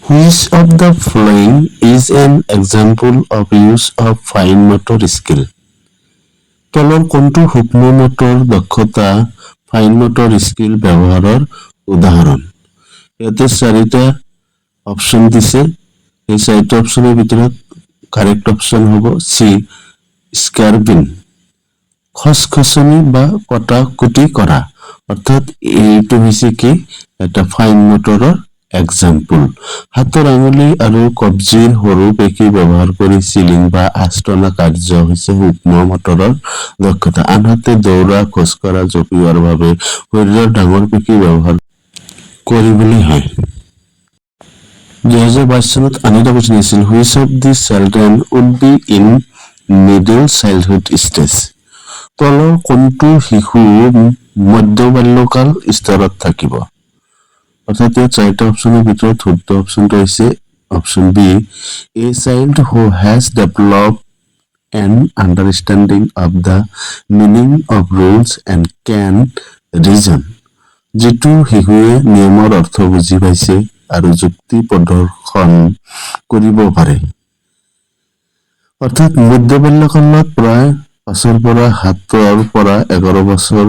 Which of the following is an example of use of fine motor skill? তলৰ কোনটো সূক্ষ্ম motor দক্ষতা fine motor skill ব্যৱহাৰৰ উদাহৰণ? ইয়াতে চাৰিটা অপশ্যন দিছে। এই চাৰিটা অপশ্যনৰ ভিতৰত কাৰেক্ট অপশ্যন হ'ব চি স্কাৰ্পিং, খচখচনি বা কটাকুটি কৰা। অৰ্থাৎ এইটো হৈছে কি এটা ফাইন মটৰৰ এক্সাম্পল। হাতৰ আঙুলি আৰু কব্জিৰ সৰু পেশী ব্যৱহাৰ কৰি চিলিং বা আস্তনা কাৰ্য হৈছে সূক্ষ্ম মটৰৰ দক্ষতা। আনহাতে দৌৰা, খোজকঢ়া, জঁপিওৱাৰ বাবে শৰীৰৰ ডাঙৰ পেশী ব্যৱহাৰ কৰিবলৈ হয়। 2022 চনত আন এটা কুৱেশ্যন আছিল, which of the children would be in middle childhood stage? তলৰ কোনটো শিশু মধ্য বাল্যকাল স্তৰত থাকিব? অৰ্থাৎ ইয়াত চাৰিটা অপশ্যনৰ ভিতৰত শুদ্ধ অপশ্যনটো হৈছে option B, a child who has developed an understanding of the meaning of rules and can reason, যিটো শিশুৱে নিয়মৰ অৰ্থ বুজি পাইছে আৰু যুক্তি প্ৰদৰ্শন কৰিব পাৰে। অৰ্থাৎ মধ্য বাল্যকালত প্ৰায় 5 পৰা 7 পৰা 11 বছৰৰ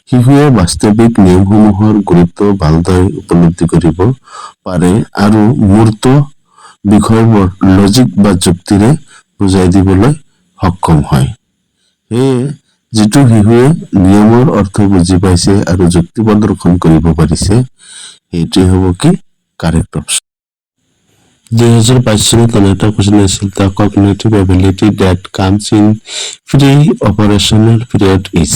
শিশুৱে বাস্তৱিক নিয়মসমূহৰ গুৰুত্ব ভালদৰে উপলব্ধি কৰিব পাৰে আৰু মূৰ্ত বিষয়বোৰ লজিক বা যুক্তিৰে বুজাই দিবলৈ সক্ষম হয়। সেয়ে যিটো শিশুৱে নিয়মৰ অৰ্থ বুজি পাইছে আৰু যুক্তি প্ৰদৰ্শন কৰিব পাৰিছে সেইটোৱে হ'ব কি কাৰেক্ট অপশ্যন। 2022 চনত আন এটা কুৱেশ্যন আছিল, the cognitive ability that comes in pre operational period is?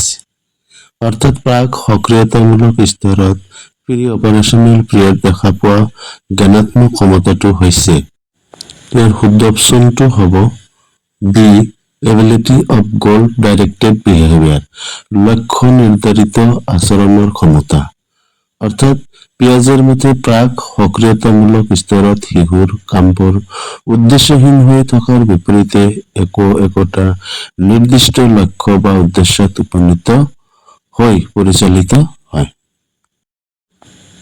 অৰ্থাৎ প্ৰাক সক্ৰিয়তামূলক স্তৰত প্ৰি অপাৰেশ্যনেল পিৰিয়ড দেখা পোৱা জ্ঞানাত্মক ক্ষমতাটো হৈছে। ইয়াৰ শুদ্ধ অপশ্যনটো হ'ব বি, এবিলিটি অফ গ'ল ডাইৰেক্টেড বিহেভিয়াৰ, লক্ষ্য নিৰ্ধাৰিত আচৰণৰ ক্ষমতা। অৰ্থাৎ পিয়াজেৰ মতে প্ৰাক সক্ৰিয়তামূলক স্তৰত শিশুৰ কামবোৰ উদ্দেশ্যহীন হৈ থকাৰ বিপৰীতে একোটা নিৰ্দিষ্ট লক্ষ্য বা উদ্দেশ্যত উপনীত হৈ পৰিচালিত হয়।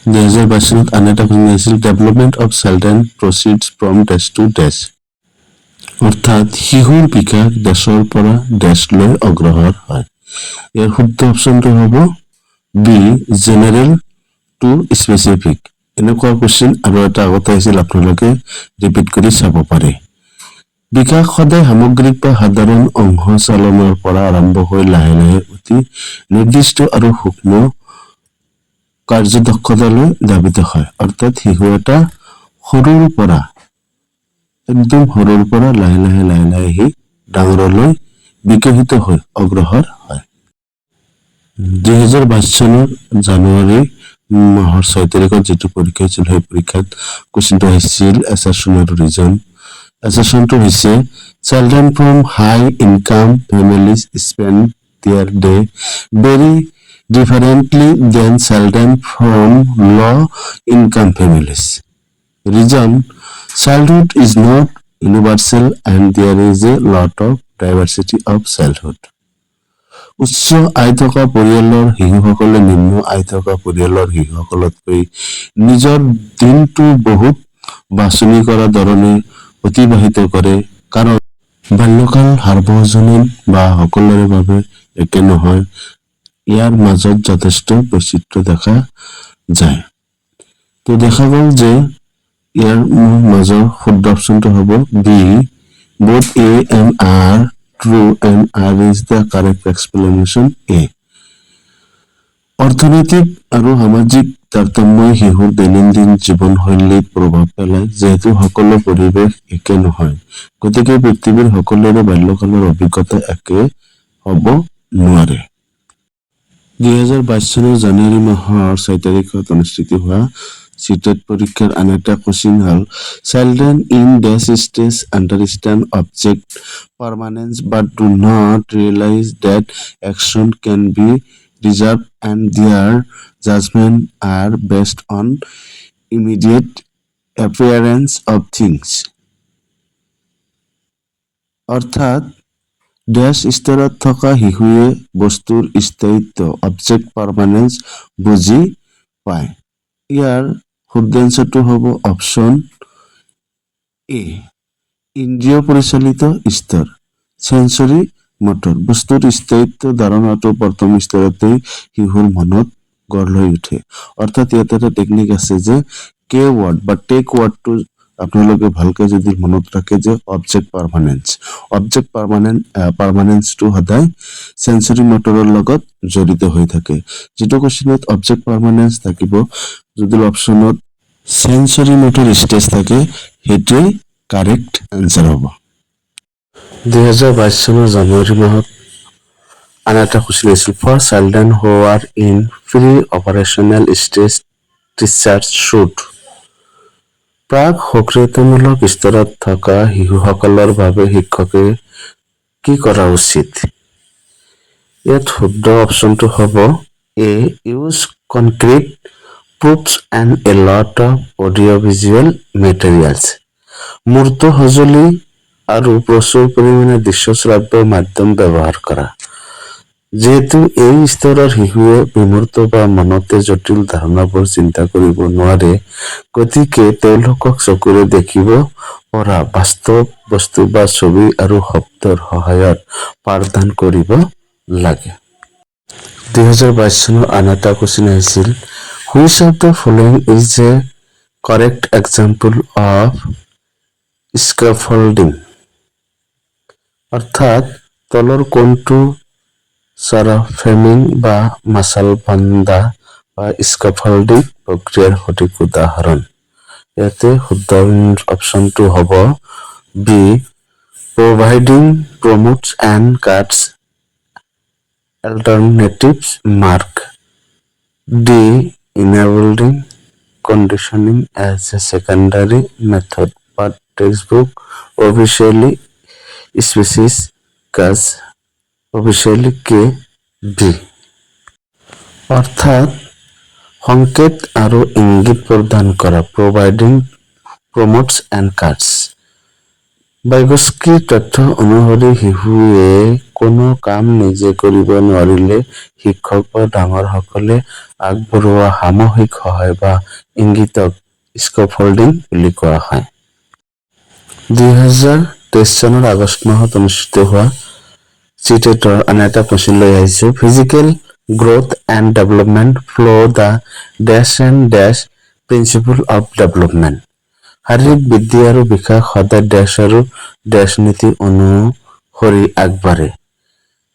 2022 চনত আন এটা কুৱেশ্যন আছিল, development of children proceeds from dash to dash? অৰ্থাৎ শিশুৰ বিকাশ ডেছৰ পৰা ডেছলৈ অগ্ৰসৰ হয়। ইয়াৰ শুদ্ধ অপশ্যনটো হ'ব বি, জেনেৰেল টু স্পেচিফিক। এনেকুৱা কুৱেশ্যন আৰু এটা আগতে আহিছিল, আপোনালোকে ৰিপিট কৰি চাব পাৰে। বিকাশ সদায় সামগ্ৰিক বা সাধাৰণ অংশ চালনৰ পৰা আৰম্ভ হৈ লাহে লাহে অতি নিৰ্দিষ্ট আৰু সূক্ষ্ম কাৰ্যদক্ষতালৈ ধাবিত হয়। অৰ্থাৎ শিশু এটা একদম সৰুৰ পৰা লাহে লাহে সি ডাঙৰলৈ বিকশিত হৈ অগ্ৰসৰ হয়। 2022 চনৰ জানুৱাৰী মাহৰ 6 তাৰিখত যিটো পৰীক্ষা হৈছিল সেই পৰীক্ষাত কুৱেশ্যনটো আহিছিল এছাৰশ্যন আৰু ৰিজন। এছাৰশ্যনটো হৈছে, children from high income families spend their day very differently than children from low' income families. Reason, childhood is not universal and there is a lot of diversity of childhood. উচ্চ আয় থকা পৰিয়ালৰ শিশুসকলে নিম্ন আয় থকা পৰিয়ালৰ শিশুসকলতকৈ নিজৰ দিনটো বহুত বাছনি কৰা ধৰণে অতিবাহিত কৰে, কাৰণ বাল্যকাল সাৰ্বজনীন বা সকলোৰে বাবে একে নহয়। ইয়াৰ মাজত যথেষ্ট বৈচিত্ৰ্য দেখা যায়। তো দেখা গ'ল যে ইয়াৰ মাজৰ শুদ্ধ অপশ্যনটো হ'ব B, both A and R true and R is the correct explanation A. অৰ্থনৈতিক আৰু সামাজিক তাৰতম্যই শিশুৰ দৈনন্দিন জীৱনশৈলীত প্ৰভাৱ পেলায়। যিহেতু সকলো পৰিৱেশ একে নহয়, গতিকে পৃথিৱীৰ সকলোৰে বাল্যকালৰ অভিজ্ঞতা একে হ'ব নোৱাৰে। 2022 চনৰ জানুৱাৰী মাহৰ 6 তাৰিখত অনুষ্ঠিত হোৱা চিটেট পৰীক্ষাৰ আন এটা কুৱেশ্যন হ'ল, children in dash stage understand object permanence but do not realise that action can be reserve and their judgement are based on immediate appearance of things. অৰ্থাৎ ডেছ স্তৰত থকা শিশুৱে বস্তুৰ স্থায়িত্ব অবজেক্ট পাৰ্মানেন্স বুজি পায়। ইয়াৰ শুদ্ধ এনচাৰটো হ'ব অপশ্যন এ, ইন্দ্ৰিয় পৰিচালিত স্তৰ, চেঞ্চৰি মটৰ। বস্তুৰ স্থায়িত্ব ধাৰণাটো প্ৰথম স্তৰতেই শিশুৰ মনত গঢ় লৈ উঠে। অৰ্থাৎ ইয়াত এটা টেকনিক আছে যে কে ৱাৰ্ড বা টেক ৱাৰ্ডটো আপোনালোকে ভালকে যদি মনত ৰাখে যে অবজেক্ট পাৰমানেন্সটো সদায় চেঞ্চৰি মটৰৰ লগত জড়িত হৈ থাকে। যিটো কুৱেশ্যনত অবজেক্ট পাৰমানেন্স থাকিব, যদি অপশ্যনত চেঞ্চৰি মটৰ ষ্টেজ থাকে, সেইটোৱেই কাৰেক্ট এনচাৰ হ'ব। 2022 চনৰ জানুৱাৰী মাহত আন এটা কুৱেশ্যন আছিল, for children who are in pre operational stage teachers should. প্ৰাক সক্ৰিয়তামূলক স্তৰত থকা শিশুসকলৰ বাবে শিক্ষকে কি কৰা উচিত? ইয়াত শুদ্ধ অপশ্যনটো হ'ব A, use concrete proofs and a lot of audio-visual materials. মূৰ্ত সঁজুলি আৰু প্ৰচুৰ পৰিমাণে দৃশ্যশ্ৰাব্য মাধ্যম ব্যৱহাৰ কৰা। যিহেতু এই স্তৰৰ শিশুৱে বিমূৰ্ত বা মনতে জটিল ধাৰণাবোৰ চিন্তা কৰিব নোৱাৰে, গতিকে তেওঁলোকক চকুৰে দেখিব পৰা বাস্তৱ বস্তু বা ছবি আৰু শব্দৰ সহায়ত পাঠদান কৰিব লাগে। 2022 চনৰ আন এটা কুৱেশ্যন আহিছিল, which of the following is a correct example of scaffolding? অৰ্থাৎ তলৰ কোনটো ফ্ৰেমিং বা মাচাল বান্ধা বা স্কাফল্ডিং প্ৰক্ৰিয়াৰ সঠিক উদাহৰণ? ইয়াতে শুদ্ধ অপশ্যনটো হ'ব B, providing promotes and cuts alternatives mark. D, enabling conditioning as a secondary method, but textbook officially specifies officially K, B. অৰ্থাৎ সংকেত আৰু ইংগিত প্ৰদান কৰা, providing promotes and cuts. বাগ্যস্কীৰ তথ্য অনুসৰি শিশুৱে কোনো কাম নিজে কৰিব নোৱাৰিলে শিক্ষক বা ডাঙৰসকলে আগবঢ়োৱা সামূহিক সহায় বা ইংগিতক স্কেফল্ডিং বুলি কোৱা হয়। 2023 চনৰ আগষ্ট মাহত অনুষ্ঠিত হোৱা চিটেটৰ আন এটা কুৱেশ্যন লৈ আহিছো, physical growth and development follow' the dash and dash principle of development. শাৰীৰিক বৃদ্ধি আৰু বিকাশ সদায় ডেছ আৰু ডেছ নীতি অনুসৰি আগবাঢ়ে।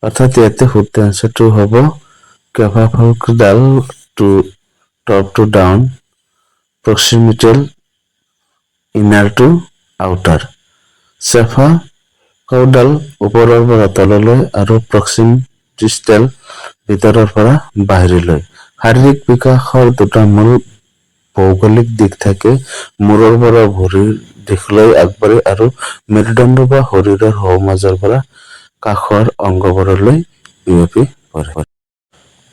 অৰ্থাৎ ইয়াতে শুদ্ধ এনচাৰটো হ'ব cephalocaudal to top to down, proximodistal inner to outer. Cephalocaudal ওপৰৰ পৰা তললৈ আৰু প্ৰক্সিম ডিষ্টেল ভিতৰৰ পৰা বাহিৰলৈ। শাৰীৰিক বিকাশৰ দুটা মূল ভৌগোলিক দিশ থাকে, মূৰৰ পৰা ভৰিৰ দিশলৈ আগবাঢ়ে আৰু মেৰুদণ্ড বা শৰীৰৰ সোঁমাজৰ পৰা কাষৰ অংগবোৰলৈ বিয়পি পৰে।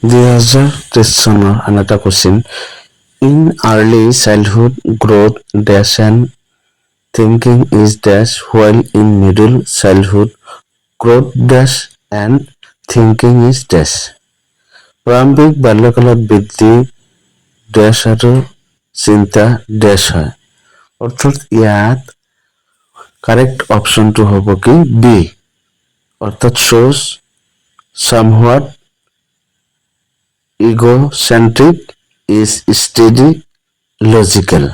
2023 চনৰ আন এটা question, in early childhood growth dash and thinking is dash while in middle childhood growth dash and thinking is dash. প্ৰাৰম্ভিক বাল্যকালত বৃদ্ধি ডেছ আৰু চিন্তা ডেছ হয়। অৰ্থাৎ ইয়াত কাৰেক্ট অপশ্যনটো হ'ব কি বি, অৰ্থাৎ shows somewhat egocentric is steady logical.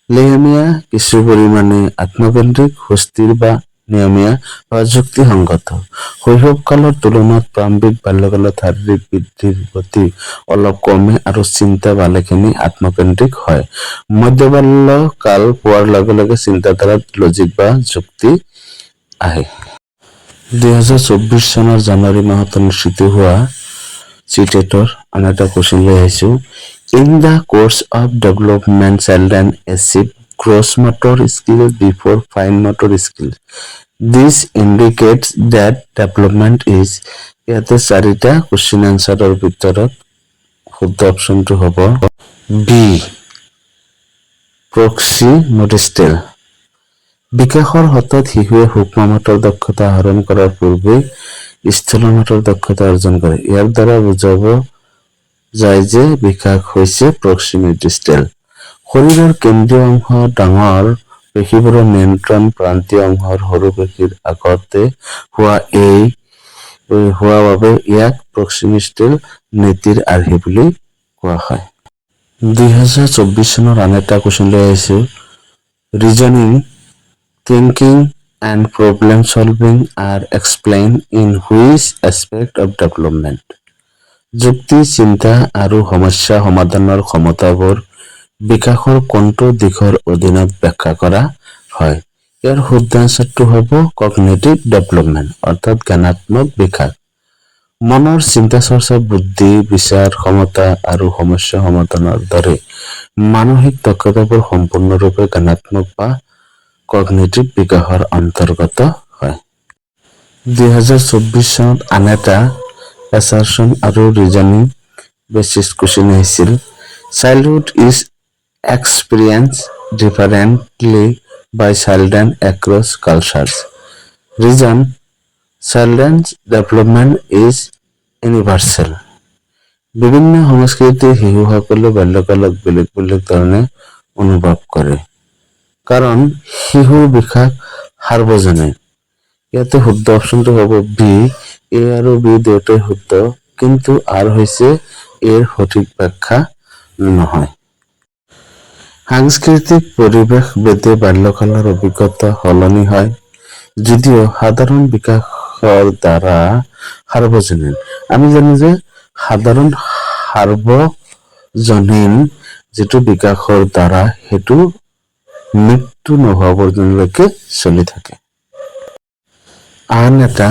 লেহেমীয়া, কিছু পৰিমাণে আত্মকেন্দ্ৰিক, সুস্থিৰ বা নিয়মীয়া বা যুক্তিসংগত। শৈশৱকালৰ তুলনাত প্ৰাৰম্ভিক বাল্যকালত শাৰীৰিক বৃদ্ধিৰ গতি অলপ কমে আৰু চিন্তা ভালেখিনি আত্মকেন্দ্ৰিক হয়। মধ্যবাল্য কাল পোৱাৰ লগে লগে চিন্তাধাৰাত লজিক বা যুক্তি আহে। 2024 চনৰ জানুৱাৰী মাহত অনুষ্ঠিত হোৱা চিটেটৰ আন এটা কুৱেশ্যন লৈ আহিছো, in the course of development children achieve gross motor skill before fine motor skill, this indicates that development is. ইয়াতে চাৰিটা কুৱেশ্যন এনচাৰৰ ভিতৰত শুদ্ধ অপশ্যনটো হ'ব বি, প্ৰক্সিমোডিষ্টেল। বিকাশৰ হতত শিশুৱে সূক্ষ্ম মটৰ দক্ষতা আহৰণ কৰাৰ পূৰ্বে স্থূল মটৰ দক্ষতা অৰ্জন কৰে। ইয়াৰ দ্বাৰা বুজাব যায় যে বিকাশ হৈছে প্ৰক্সিমোডিষ্টেল। শৰীৰৰ কেন্দ্ৰীয় অংশ ডাঙৰ পেশীবোৰৰ নিয়ন্ত্ৰণ প্ৰান্তীয় অংশৰ সৰু পেশীৰ আগতে হোৱা বাবে ইয়াক প্ৰক্সিমেষ্টেল নীতিৰ আৰ্হি বুলি কোৱা হয়। 2024 চনৰ আন এটা কুৱেশ্যন লৈ আহিছো। Reasoning, thinking and problem solving are explained in which aspect of development? যুক্তি, চিন্তা আৰু সমস্যা সমাধানৰ ক্ষমতাবোৰ বিকাশৰ কোনটো দিশৰ অধীনত ব্যাখ্যা কৰা হয়? ইয়াৰ শুদ্ধ আনচাৰটো হ'ব কগনিটিভ ডেভেলপমেণ্ট অৰ্থাৎ জ্ঞানাত্মক বিকাশ। মনৰ চিন্তা চৰ্চা, বুদ্ধি, বিচাৰ ক্ষমতা আৰু সমস্যা সমাধানৰ দৰে মানসিক দক্ষতাবোৰ সম্পূৰ্ণৰূপে জ্ঞানাত্মক বা কগনিটিভ বিকাশৰ অন্তৰ্গত হয়। 2024 চনত আন এটা এছাৰশ্যন আৰু ৰিজনিং বেচিছ কুৱেশ্যন আহিছিল। Childhood is experience differently by children across cultures. Reason, children's development is universal. বিভিন্ন সংস্কৃতিৰ শিশুসকলে বাল্যকালত বেলেগ বেলেগ ধৰণে অনুভৱ কৰে, কাৰণ শিশুৰ বিকাশ সাৰ্বজনীন। ইয়াতে শুদ্ধ অপশ্যনটো হ'ব বি। এ আৰু বি দুয়োটাই শুদ্ধ, কিন্তু আৰ হৈছে এৰ সঠিক ব্যাখ্যা নহয়। সাংস্কৃতিক পৰিৱেশ ভেদে বাল্যকালৰ অভিজ্ঞতা সলনি হয়, যদিও সাধাৰণ বিকাশৰ দ্বাৰা সাৰ্বজনীন। আমি জানো যে সাধাৰণ সাৰ্বজনীন যিটো বিকাশৰ দ্বাৰা সেইটো মৃত্যু নোহোৱা পৰ্যন্তলৈকে চলি থাকে। আন এটা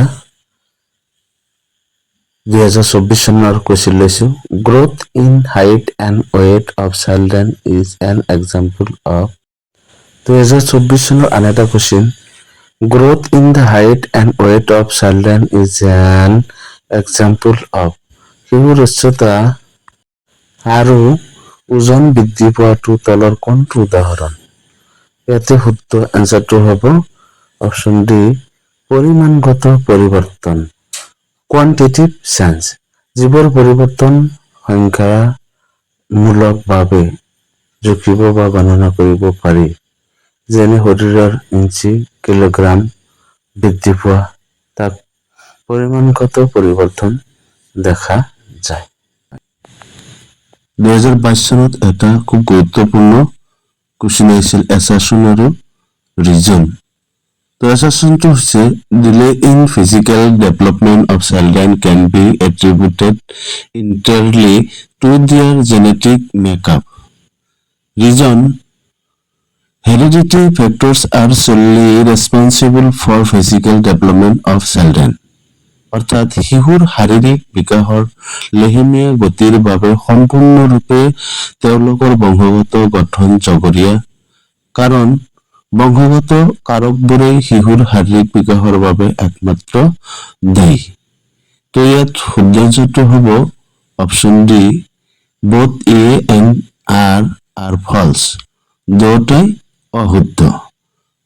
2024 চনৰ কুৱেশ্যন লৈছো। Growth in height and weight of children is an example of. 2024 চনৰ আন এটা question. Growth in the height and weight of children is an example of. শিশুৰ উচ্চতা আৰু ওজন বৃদ্ধি পোৱাটো তলৰ কোনটো উদাহৰণ? ইয়াতে শুদ্ধ এনচাৰটো হ'ব অপশ্যন ডি, পৰিমাণগত পৰিৱৰ্তন, কোৱান্টিটিভ চেঞ্জ। যিবোৰ পৰিৱৰ্তন সংখ্যামূলকভাৱে জুখিব বা গণনা কৰিব পাৰি, যেনে শৰীৰৰ ইঞ্চি, কিলোগ্ৰাম বৃদ্ধি পোৱা, তাক পৰিমাণগত পৰিৱৰ্তন দেখা যায়। 2022 চনত এটা খুব গুৰুত্বপূৰ্ণ কুৱেশ্যন আহিছিল এছাৰশ্যন আৰু ৰিজন। তো এছাৰশ্যনটো হৈছে delay in physical development of children can be attributed entirely to their genetic makeup. Reason, hereditary factors are solely responsible for physical development of children. অৰ্থাৎ শিশুৰ শাৰীৰিক বিকাশৰ লেহেমীয়া গতিৰ বাবে সম্পূৰ্ণৰূপে তেওঁলোকৰ বংশগত গঠন জগৰীয়া, কাৰণ বংশগত কাৰকবোৰেই শিশুৰ শাৰীৰিক বিকাশৰ বাবে একমাত্ৰ দায়ী। তো ইয়াত শুদ্ধ আনচাৰটো হ'ব option D, both A and R false. দুয়োটাই অশুদ্ধ।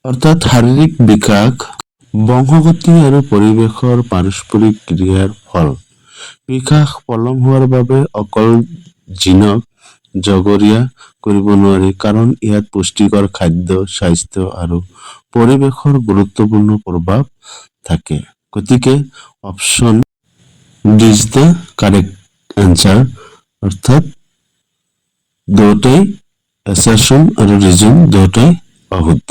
অৰ্থাৎ শাৰীৰিক বিকাশ বংশগতি আৰু পৰিৱেশৰ পাৰস্পৰিক ক্ৰিয়াৰ ফল। বিকাশ পলম হোৱাৰ বাবে অকল জিনক জগৰীয়া কৰিব নোৱাৰি, কাৰণ ইয়াত পুষ্টিকৰ খাদ্য, স্বাস্থ্য আৰু পৰিৱেশৰ গুৰুত্বপূৰ্ণ প্ৰভাৱ থাকে। গতিকে option D is the correct answer. অৰ্থাৎ দুয়োটাই এছাৰশ্যন আৰু ৰিজন দুয়োটাই অশুদ্ধ।